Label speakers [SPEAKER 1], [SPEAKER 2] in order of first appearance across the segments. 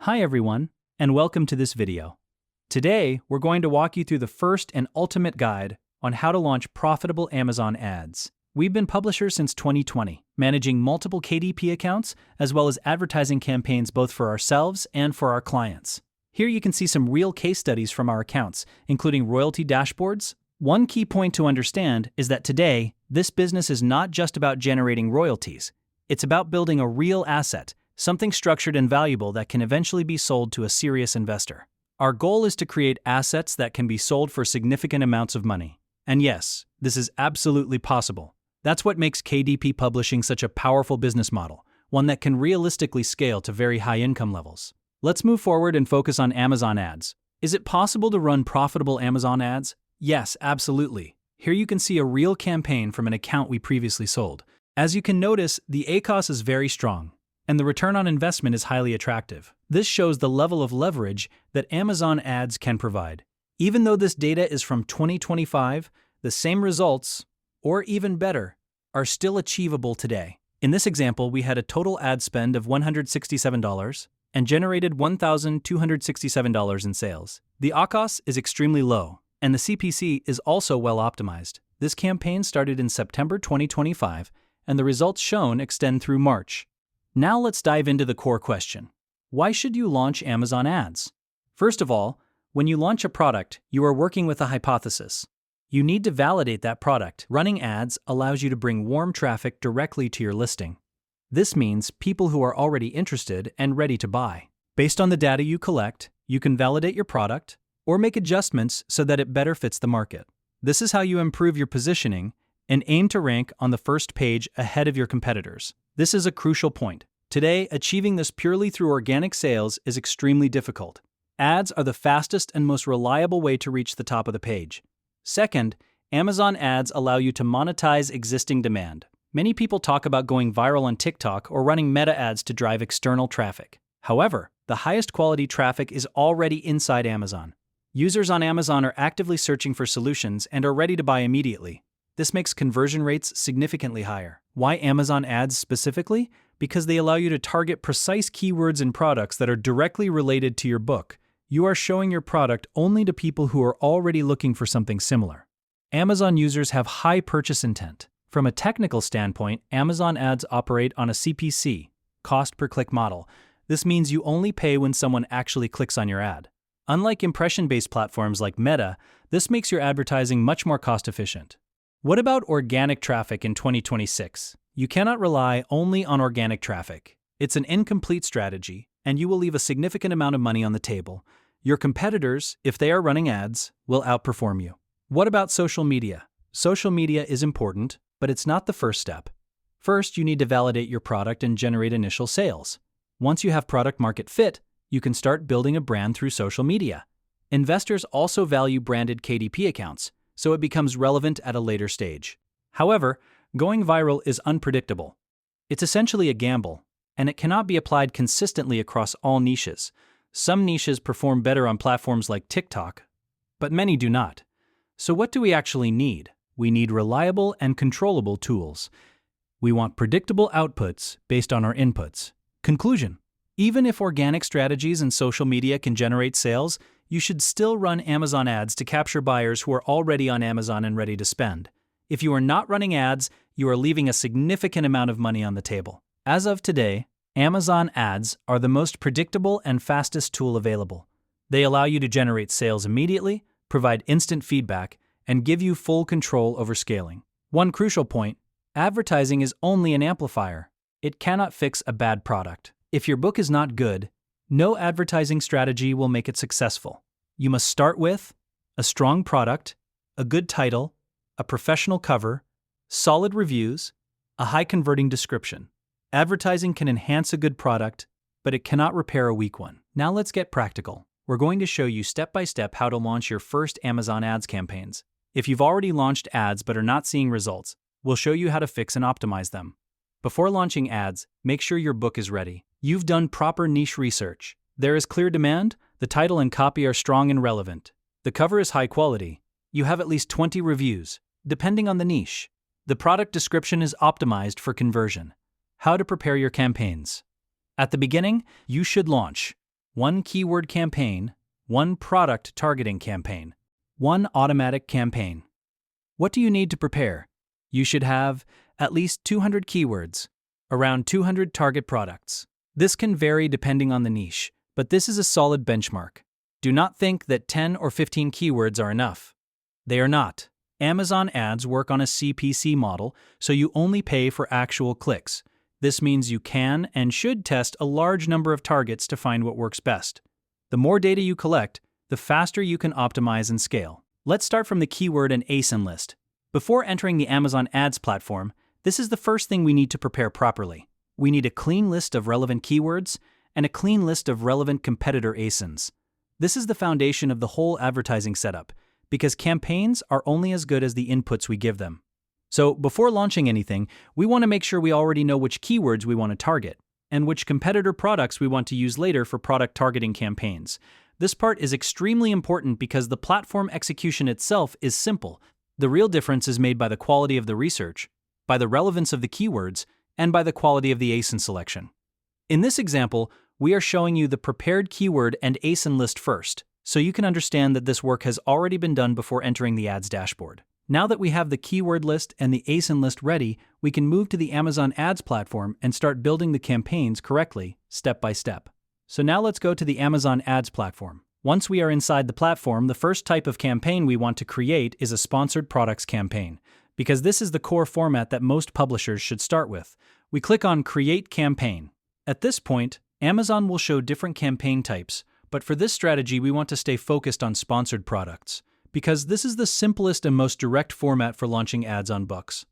[SPEAKER 1] Hi everyone, and welcome to this video. Today, we're going to walk you through the first and ultimate guide on how to launch profitable Amazon ads. We've been publishers since 2020, managing multiple KDP accounts as well as advertising campaigns both for ourselves and for our clients. Here you can see some real case studies from our accounts, including royalty dashboards. One key point to understand is that today, this business is not just about generating royalties. It's about building a real asset, something structured and valuable that can eventually be sold to a serious investor. Our goal is to create assets that can be sold for significant amounts of money. And yes, this is absolutely possible. That's what makes KDP publishing such a powerful business model, one that can realistically scale to very high income levels. Let's move forward and focus on Amazon ads. Is it possible to run profitable Amazon ads? Yes, absolutely. Here you can see a real campaign from an account we previously sold. As you can notice, the ACoS is very strong, and the return on investment is highly attractive. This shows the level of leverage that Amazon ads can provide. Even though this data is from 2025, the same results, or even better, are still achievable today. In this example, we had a total ad spend of $167 and generated $1,267 in sales. The ACoS is extremely low, and the CPC is also well optimized. This campaign started in September 2025, and the results shown extend through March. Now let's dive into the core question. Why should you launch Amazon ads? First of all, when you launch a product, you are working with a hypothesis. You need to validate that product. Running ads allows you to bring warm traffic directly to your listing. This means people who are already interested and ready to buy. Based on the data you collect, you can validate your product or make adjustments so that it better fits the market. This is how you improve your positioning and aim to rank on the first page ahead of your competitors. This is a crucial point. Today, achieving this purely through organic sales is extremely difficult. Ads are the fastest and most reliable way to reach the top of the page. Second, Amazon ads allow you to monetize existing demand. Many people talk about going viral on TikTok or running meta ads to drive external traffic. However, the highest quality traffic is already inside Amazon. Users on Amazon are actively searching for solutions and are ready to buy immediately. This makes conversion rates significantly higher. Why Amazon ads specifically? Because they allow you to target precise keywords and products that are directly related to your book. You are showing your product only to people who are already looking for something similar. Amazon users have high purchase intent. From a technical standpoint, Amazon ads operate on a CPC, cost per click model. This means you only pay when someone actually clicks on your ad. Unlike impression-based platforms like Meta, this makes your advertising much more cost-efficient. What about organic traffic in 2026? You cannot rely only on organic traffic. It's an incomplete strategy, and you will leave a significant amount of money on the table. Your competitors, if they are running ads, will outperform you. What about social media? Social media is important, but it's not the first step. First, you need to validate your product and generate initial sales. Once you have product market fit, you can start building a brand through social media. Investors also value branded KDP accounts, so it becomes relevant at a later stage. However, going viral is unpredictable. It's essentially a gamble, and it cannot be applied consistently across all niches. Some niches perform better on platforms like TikTok, but many do not. So what do we actually need? We need reliable and controllable tools. We want predictable outputs based on our inputs. Conclusion: even if organic strategies and social media can generate sales, you should still run Amazon ads to capture buyers who are already on Amazon and ready to spend. If you are not running ads, you are leaving a significant amount of money on the table. As of today, Amazon ads are the most predictable and fastest tool available. They allow you to generate sales immediately, provide instant feedback, and give you full control over scaling. One crucial point: advertising is only an amplifier. It cannot fix a bad product. If your book is not good, no advertising strategy will make it successful. You must start with a strong product, a good title, a professional cover, solid reviews, a high-converting description. Advertising can enhance a good product, but it cannot repair a weak one. Now let's get practical. We're going to show you step-by-step how to launch your first Amazon ads campaigns. If you've already launched ads but are not seeing results, we'll show you how to fix and optimize them. Before launching ads, make sure your book is ready. You've done proper niche research. There is clear demand, the title and copy are strong and relevant. The cover is high quality. You have at least 20 reviews, depending on the niche. The product description is optimized for conversion. How to prepare your campaigns. At the beginning, you should launch. 1 keyword campaign, 1 product targeting campaign, 1 automatic campaign. What do you need to prepare? You should have at least 200 keywords, around 200 target products. This can vary depending on the niche, but this is a solid benchmark. Do not think that 10 or 15 keywords are enough. They are not. Amazon ads work on a CPC model, so you only pay for actual clicks. This means you can and should test a large number of targets to find what works best. The more data you collect, the faster you can optimize and scale. Let's start from the keyword and ASIN list. Before entering the Amazon ads platform, this is the first thing we need to prepare properly. We need a clean list of relevant keywords and a clean list of relevant competitor ASINs. This is the foundation of the whole advertising setup, because campaigns are only as good as the inputs we give them. So before launching anything, we want to make sure we already know which keywords we want to target and which competitor products we want to use later for product targeting campaigns. This part is extremely important because the platform execution itself is simple. The real difference is made by the quality of the research, by the relevance of the keywords, and by the quality of the ASIN selection. In this example, we are showing you the prepared keyword and ASIN list first, so you can understand that this work has already been done before entering the ads dashboard. Now that we have the keyword list and the ASIN list ready, we can move to the Amazon ads platform and start building the campaigns correctly, step by step. So now let's go to the Amazon ads platform. Once we are inside the platform, the first type of campaign we want to create is a sponsored products campaign, because this is the core format that most publishers should start with. We click on Create Campaign. At this point, Amazon will show different campaign types, but for this strategy we want to stay focused on sponsored products, because this is the simplest and most direct format for launching ads on books.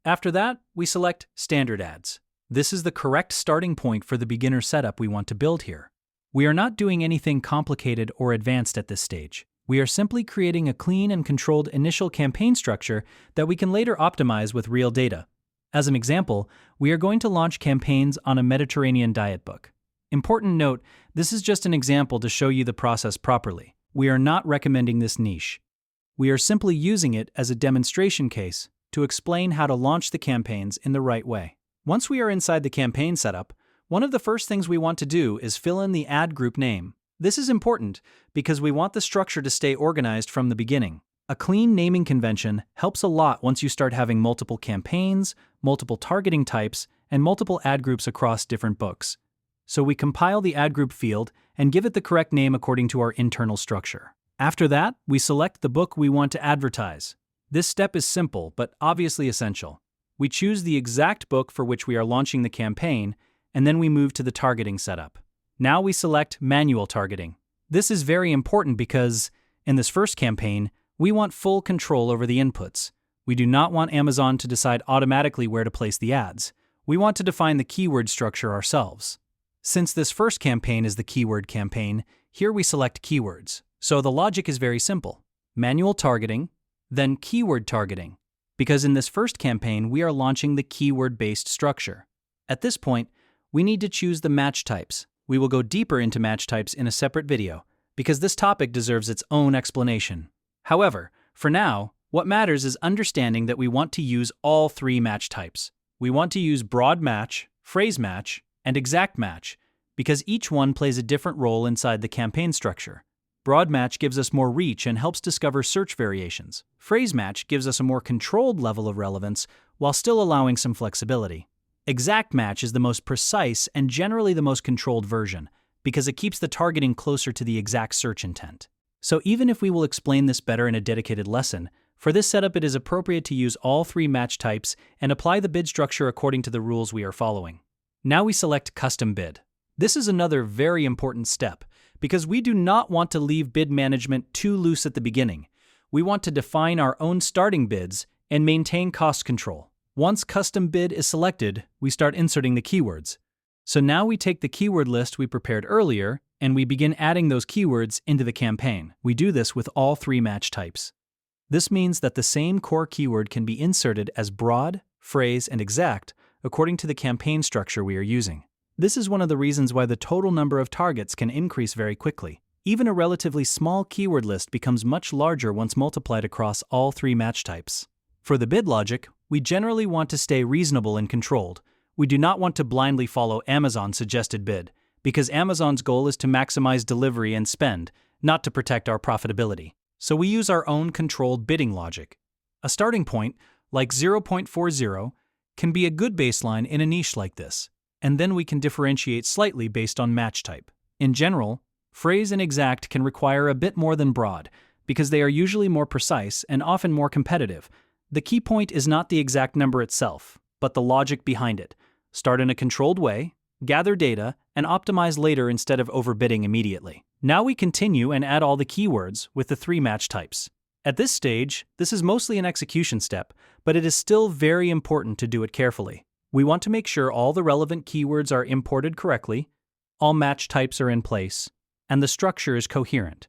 [SPEAKER 1] After that, we select Standard Ads. This is the correct starting point for the beginner setup we want to build here. We are not doing anything complicated or advanced at this stage. We are simply creating a clean and controlled initial campaign structure that we can later optimize with real data. As an example, we are going to launch campaigns on a Mediterranean diet book. Important note, this is just an example to show you the process properly. We are not recommending this niche. We are simply using it as a demonstration case to explain how to launch the campaigns in the right way. Once we are inside the campaign setup, one of the first things we want to do is fill in the ad group name. This is important because we want the structure to stay organized from the beginning. A clean naming convention helps a lot once you start having multiple campaigns, multiple targeting types, and multiple ad groups across different books. So we compile the ad group field and give it the correct name according to our internal structure. After that, we select the book we want to advertise. This step is simple, but obviously essential. We choose the exact book for which we are launching the campaign, and then we move to the targeting setup. Now we select manual targeting. This is very important because, in this first campaign, we want full control over the inputs. We do not want Amazon to decide automatically where to place the ads. We want to define the keyword structure ourselves. Since this first campaign is the keyword campaign, here we select keywords. So the logic is very simple. Manual targeting, then keyword targeting. Because in this first campaign, we are launching the keyword-based structure. At this point, we need to choose the match types. We will go deeper into match types in a separate video, because this topic deserves its own explanation. However, for now, what matters is understanding that we want to use all 3 match types. We want to use broad match, phrase match, and exact match, because each one plays a different role inside the campaign structure. Broad match gives us more reach and helps discover search variations. Phrase match gives us a more controlled level of relevance while still allowing some flexibility. Exact match is the most precise and generally the most controlled version, because it keeps the targeting closer to the exact search intent. So even if we will explain this better in a dedicated lesson, for this setup it is appropriate to use all 3 match types and apply the bid structure according to the rules we are following. Now we select Custom Bid. This is another very important step, because we do not want to leave bid management too loose at the beginning. We want to define our own starting bids and maintain cost control. Once Custom Bid is selected, we start inserting the keywords. So now we take the keyword list we prepared earlier and we begin adding those keywords into the campaign. We do this with all 3 match types. This means that the same core keyword can be inserted as broad, phrase, and exact according to the campaign structure we are using. This is one of the reasons why the total number of targets can increase very quickly. Even a relatively small keyword list becomes much larger once multiplied across all 3 match types. For the bid logic, we generally want to stay reasonable and controlled. We do not want to blindly follow Amazon's suggested bid, because Amazon's goal is to maximize delivery and spend, not to protect our profitability. So we use our own controlled bidding logic. A starting point, like 0.40, can be a good baseline in a niche like this, and then we can differentiate slightly based on match type. In general, phrase and exact can require a bit more than broad, because they are usually more precise and often more competitive. The key point is not the exact number itself, but the logic behind it. Start in a controlled way, gather data, and optimize later instead of overbidding immediately. Now we continue and add all the keywords with the 3 match types. At this stage, this is mostly an execution step, but it is still very important to do it carefully. We want to make sure all the relevant keywords are imported correctly, all match types are in place, and the structure is coherent.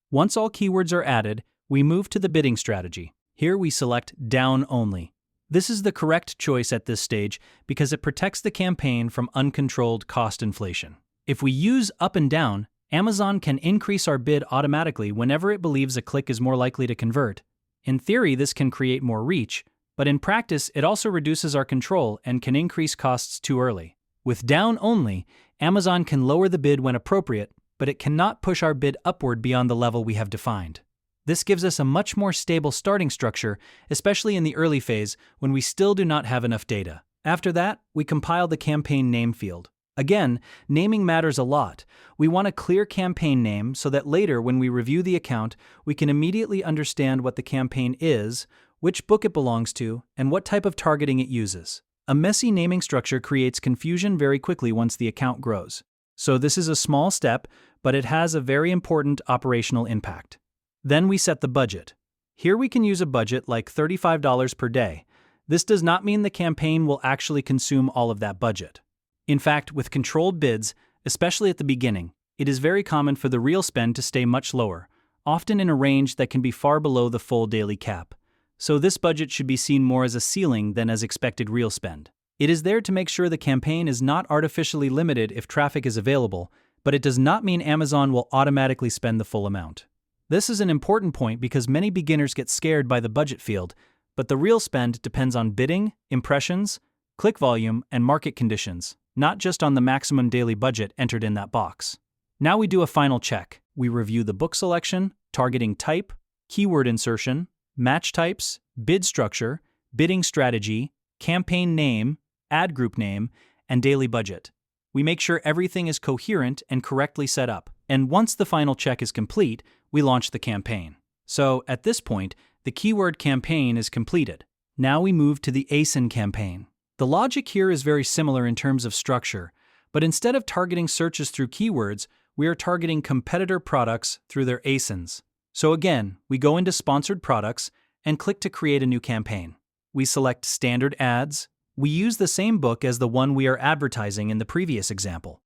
[SPEAKER 1] Once all keywords are added, we move to the bidding strategy. Here we select down only. This is the correct choice at this stage because it protects the campaign from uncontrolled cost inflation. If we use up and down, Amazon can increase our bid automatically whenever it believes a click is more likely to convert. In theory, this can create more reach, but in practice, it also reduces our control and can increase costs too early. With down only, Amazon can lower the bid when appropriate, but it cannot push our bid upward beyond the level we have defined. This gives us a much more stable starting structure, especially in the early phase when we still do not have enough data. After that, we compile the campaign name field. Again, naming matters a lot. We want a clear campaign name so that later when we review the account, we can immediately understand what the campaign is, which book it belongs to, and what type of targeting it uses. A messy naming structure creates confusion very quickly once the account grows. So this is a small step, but it has a very important operational impact. Then we set the budget. Here we can use a budget like $35 per day. This does not mean the campaign will actually consume all of that budget. In fact, with controlled bids, especially at the beginning, it is very common for the real spend to stay much lower, often in a range that can be far below the full daily cap. So this budget should be seen more as a ceiling than as expected real spend. It is there to make sure the campaign is not artificially limited if traffic is available, but it does not mean Amazon will automatically spend the full amount. This is an important point because many beginners get scared by the budget field, but the real spend depends on bidding, impressions, click volume, and market conditions, not just on the maximum daily budget entered in that box. Now we do a final check. We review the book selection, targeting type, keyword insertion, match types, bid structure, bidding strategy, campaign name, ad group name, and daily budget. We make sure everything is coherent and correctly set up. And once the final check is complete, we launch the campaign. So at this point, the keyword campaign is completed. Now we move to the ACoS campaign. The logic here is very similar in terms of structure, but instead of targeting searches through keywords, we are targeting competitor products through their ACoS. So again, we go into sponsored products and click to create a new campaign. We select standard ads. We use the same book as the one we are advertising in the previous example.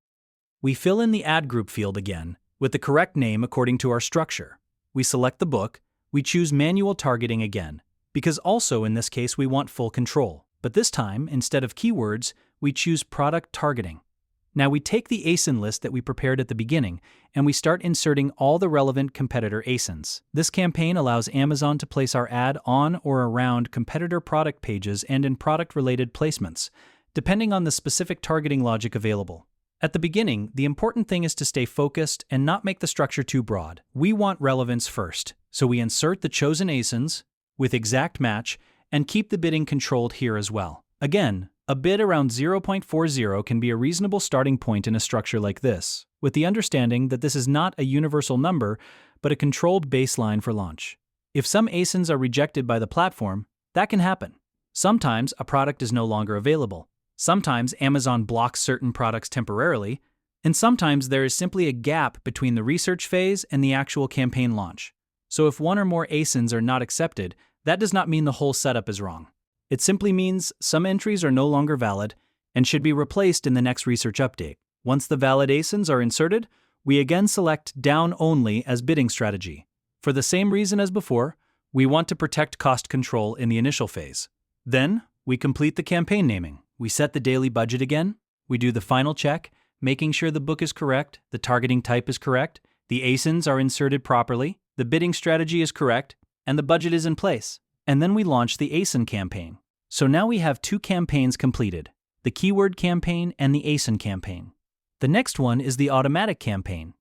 [SPEAKER 1] We fill in the ad group field again, with the correct name according to our structure. We select the book. We choose manual targeting again, because also in this case we want full control. But this time, instead of keywords, we choose product targeting. Now we take the ACoS list that we prepared at the beginning, and we start inserting all the relevant competitor ACoS. This campaign allows Amazon to place our ad on or around competitor product pages and in product-related placements, depending on the specific targeting logic available. At the beginning, the important thing is to stay focused and not make the structure too broad. We want relevance first, so we insert the chosen ACoS with exact match and keep the bidding controlled here as well. Again, a bid around 0.40 can be a reasonable starting point in a structure like this, with the understanding that this is not a universal number, but a controlled baseline for launch. If some ACoS are rejected by the platform, that can happen. Sometimes a product is no longer available. Sometimes Amazon blocks certain products temporarily, and sometimes there is simply a gap between the research phase and the actual campaign launch. So if one or more ACoS are not accepted, that does not mean the whole setup is wrong. It simply means some entries are no longer valid and should be replaced in the next research update. Once the valid ACoS are inserted, we again select down only as bidding strategy. For the same reason as before, we want to protect cost control in the initial phase. Then, we complete the campaign naming. We set the daily budget again. We do the final check, making sure the book is correct, the targeting type is correct, the ACoS are inserted properly, the bidding strategy is correct, and the budget is in place. And then we launch the ACoS campaign. So now we have 2 campaigns completed, the keyword campaign and the ACoS campaign. The next one is the automatic campaign.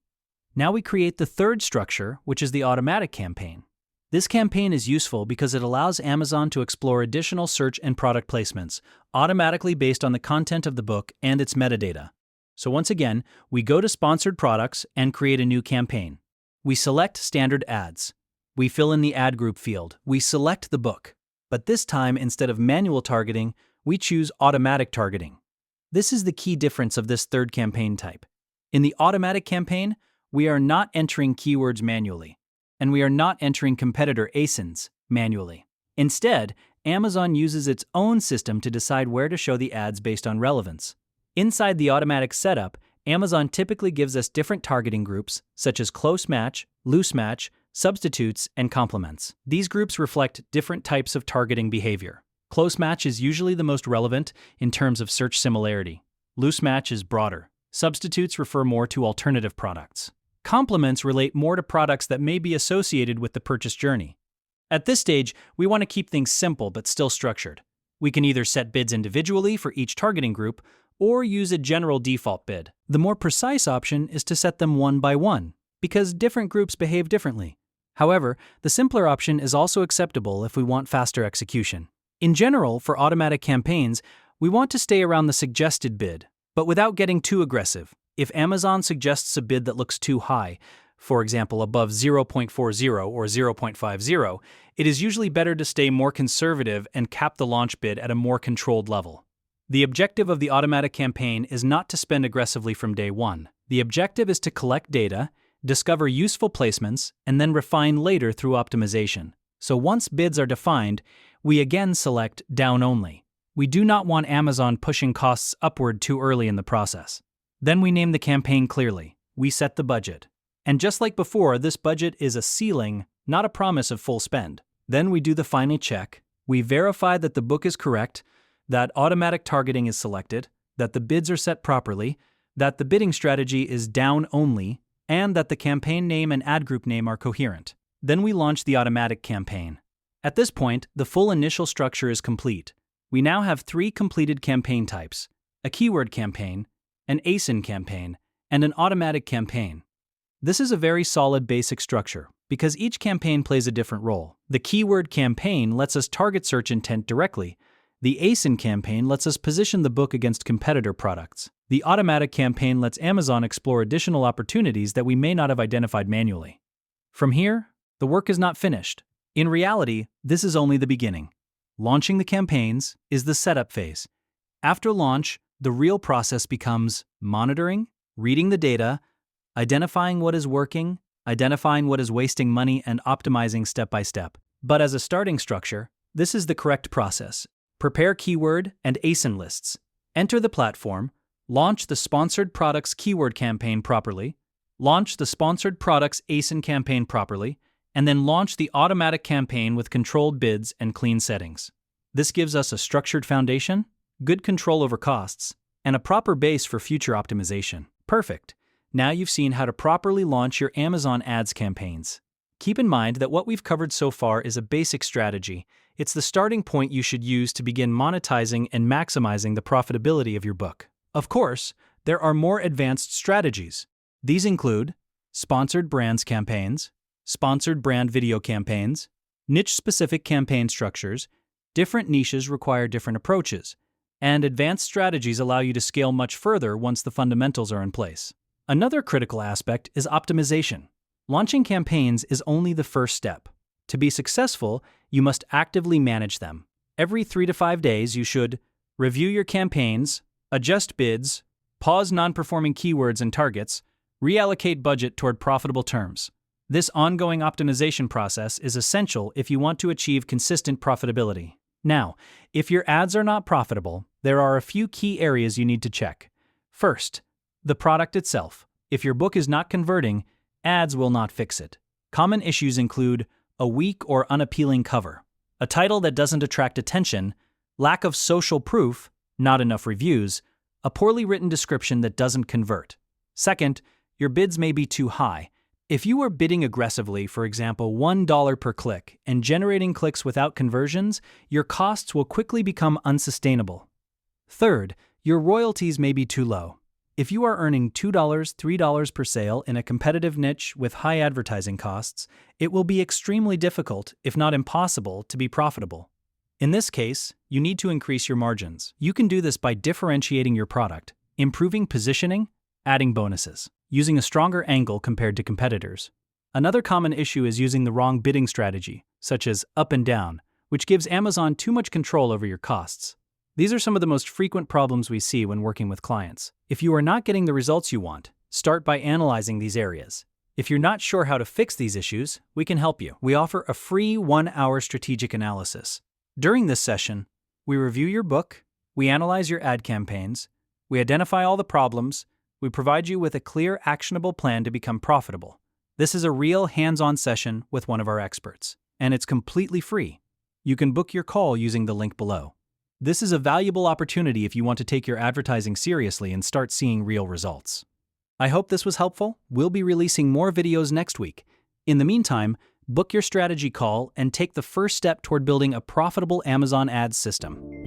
[SPEAKER 1] Now we create the third structure, which is the automatic campaign. This campaign is useful because it allows Amazon to explore additional search and product placements automatically based on the content of the book and its metadata. So once again, we go to sponsored products and create a new campaign. We select standard ads. We fill in the ad group field. We select the book. But this time, instead of manual targeting, we choose automatic targeting. This is the key difference of this third campaign type. In the automatic campaign, we are not entering keywords manually, and we are not entering competitor ACoS manually. Instead, Amazon uses its own system to decide where to show the ads based on relevance. Inside the automatic setup, Amazon typically gives us different targeting groups, such as close match, loose match, substitutes, and complements. These groups reflect different types of targeting behavior. Close match is usually the most relevant in terms of search similarity. Loose match is broader. Substitutes refer more to alternative products. Complements relate more to products that may be associated with the purchase journey. At this stage, we want to keep things simple but still structured. We can either set bids individually for each targeting group or use a general default bid. The more precise option is to set them one by one, because different groups behave differently. However, the simpler option is also acceptable if we want faster execution. In general, for automatic campaigns, we want to stay around the suggested bid, but without getting too aggressive. If Amazon suggests a bid that looks too high, for example above 0.40 or 0.50, it is usually better to stay more conservative and cap the launch bid at a more controlled level. The objective of the automatic campaign is not to spend aggressively from day one. The objective is to collect data, discover useful placements, and then refine later through optimization. So once bids are defined, we again select down only. We do not want Amazon pushing costs upward too early in the process. Then we name the campaign clearly. We set the budget. And just like before, this budget is a ceiling, not a promise of full spend. Then we do the final check. We verify that the book is correct, that automatic targeting is selected, that the bids are set properly, that the bidding strategy is down only, and that the campaign name and ad group name are coherent. Then we launch the automatic campaign. At this point, the full initial structure is complete. We now have 3 completed campaign types: a keyword campaign, an ACoS campaign, and an automatic campaign. This is a very solid basic structure because each campaign plays a different role. The keyword campaign lets us target search intent directly. The ACoS campaign lets us position the book against competitor products. The automatic campaign lets Amazon explore additional opportunities that we may not have identified manually. From here, the work is not finished. In reality, this is only the beginning. Launching the campaigns is the setup phase. After launch, the real process becomes monitoring, reading the data, identifying what is working, identifying what is wasting money, and optimizing step by step. But as a starting structure, this is the correct process. Prepare keyword and ACoS lists. Enter the platform, launch the sponsored products keyword campaign properly, launch the sponsored products ACoS campaign properly, and then launch the automatic campaign with controlled bids and clean settings. This gives us a structured foundation, good control over costs, and a proper base for future optimization. Perfect. Now you've seen how to properly launch your Amazon ads campaigns. Keep in mind that what we've covered so far is a basic strategy. It's the starting point you should use to begin monetizing and maximizing the profitability of your book. Of course, there are more advanced strategies. These include sponsored brands campaigns, sponsored brand video campaigns, niche-specific campaign structures. Different niches require different approaches, and advanced strategies allow you to scale much further once the fundamentals are in place. Another critical aspect is optimization. Launching campaigns is only the first step. To be successful, you must actively manage them. Every 3 to 5 days, you should review your campaigns, adjust bids, pause non-performing keywords and targets, reallocate budget toward profitable terms. This ongoing optimization process is essential if you want to achieve consistent profitability. Now, if your ads are not profitable, there are a few key areas you need to check. First, the product itself. If your book is not converting, ads will not fix it. Common issues include a weak or unappealing cover, a title that doesn't attract attention, lack of social proof, not enough reviews, a poorly written description that doesn't convert. Second, your bids may be too high. If you are bidding aggressively, for example, $1 per click, and generating clicks without conversions, your costs will quickly become unsustainable. Third, your royalties may be too low. If you are earning $2, $3 per sale in a competitive niche with high advertising costs, it will be extremely difficult, if not impossible, to be profitable. In this case, you need to increase your margins. You can do this by differentiating your product, improving positioning, adding bonuses, using a stronger angle compared to competitors. Another common issue is using the wrong bidding strategy, such as up and down, which gives Amazon too much control over your costs. These are some of the most frequent problems we see when working with clients. If you are not getting the results you want, start by analyzing these areas. If you're not sure how to fix these issues, we can help you. We offer a free 1-hour strategic analysis. During this session, we review your book, we analyze your ad campaigns, we identify all the problems, we provide you with a clear, actionable plan to become profitable. This is a real hands-on session with one of our experts, and it's completely free. You can book your call using the link below. This is a valuable opportunity if you want to take your advertising seriously and start seeing real results. I hope this was helpful. We'll be releasing more videos next week. In the meantime, book your strategy call and take the first step toward building a profitable Amazon ads system.